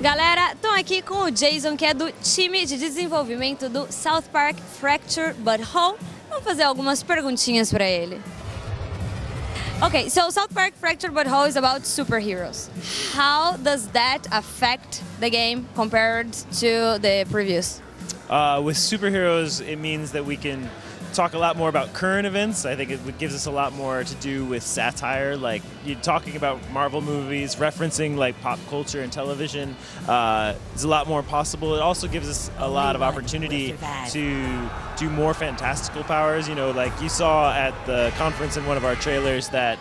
Galera, estão aqui com o Jason, que é do time de desenvolvimento do South Park Fracture But Whole. Vamos fazer algumas perguntinhas para ele. Okay, so South Park Fracture But Whole is about superheroes. How does that affect the game compared to the previous? With superheroes, it means that we can talk a lot more about current events. I think it gives us a lot more to do with satire, like you're talking about Marvel movies, referencing like pop culture and television. There's a lot more possible. It also gives us a lot of opportunity to do more fantastical powers. You know, like you saw at the conference in one of our trailers that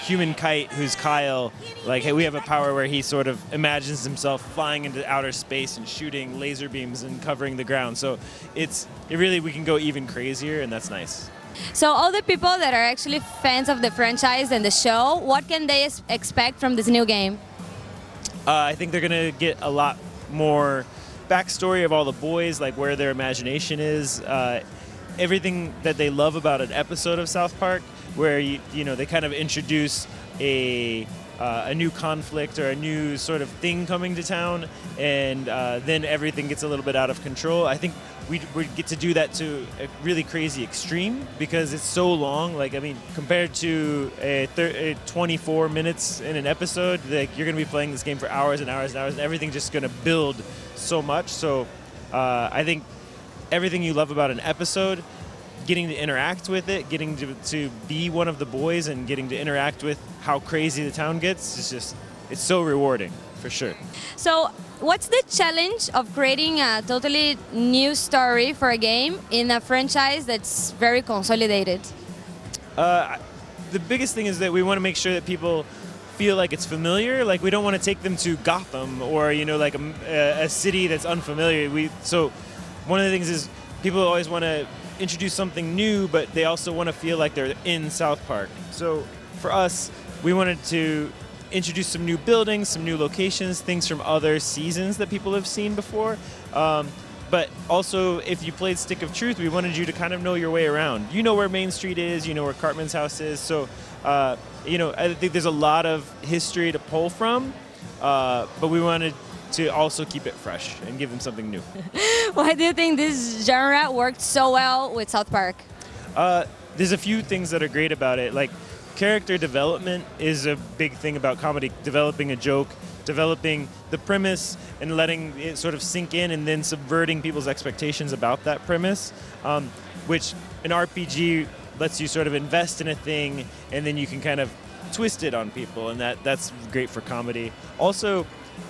human kite, who's Kyle, like, hey, we have a power where he sort of imagines himself flying into outer space and shooting laser beams and covering the ground. So it really, we can go even crazier, and that's nice. So all the people that are actually fans of the franchise and the show, what can they expect from this new game? I think they're gonna get a lot more backstory of all the boys, like where their imagination is, everything that they love about an episode of South Park, where you know they kind of introduce a new conflict or a new sort of thing coming to town, and then everything gets a little bit out of control. I think we get to do that to a really crazy extreme because it's so long. Like, I mean, compared to a 24 minutes in an episode, like you're going to be playing this game for hours and hours and hours, and everything's just going to build so much. So I think everything you love about an episode, getting to interact with it, getting to be one of the boys and getting to interact with how crazy the town gets, it's so rewarding, for sure. So what's the challenge of creating a totally new story for a game in a franchise that's very consolidated? The biggest thing is that we want to make sure that people feel like it's familiar. Like, we don't want to take them to Gotham or, you know, like a city that's unfamiliar. So one of the things is people always want to introduce something new, but they also want to feel like they're in South Park. So for us, we wanted to introduce some new buildings, some new locations, things from other seasons that people have seen before. But also, if you played Stick of Truth, we wanted you to kind of know your way around. You know where Main Street is, you know where Cartman's house is. So, you know, I think there's a lot of history to pull from, but we wanted to also keep it fresh and give them something new. Why do you think this genre worked so well with South Park? There's a few things that are great about it. Like, character development is a big thing about comedy. Developing a joke, developing the premise, and letting it sort of sink in, and then subverting people's expectations about that premise, which an RPG lets you sort of invest in a thing, and then you can kind of twist it on people, and that's great for comedy. Also,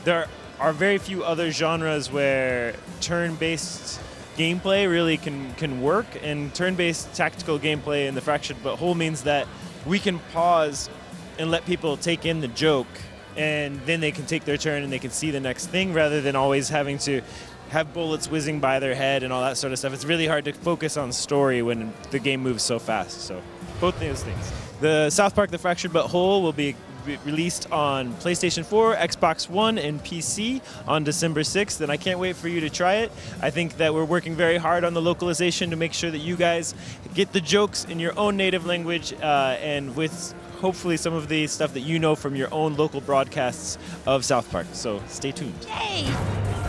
there are very few other genres where turn-based gameplay really can work, and turn-based tactical gameplay in the Fractured But Whole means that we can pause and let people take in the joke, and then they can take their turn and they can see the next thing rather than always having to have bullets whizzing by their head and all that sort of stuff. It's really hard to focus on story when the game moves so fast. So both those things. The South Park The Fractured But Whole will be released on PlayStation 4, Xbox One, and PC on December 6th, and I can't wait for you to try it. I think that we're working very hard on the localization to make sure that you guys get the jokes in your own native language and with hopefully some of the stuff that you know from your own local broadcasts of South Park. So stay tuned. Yay!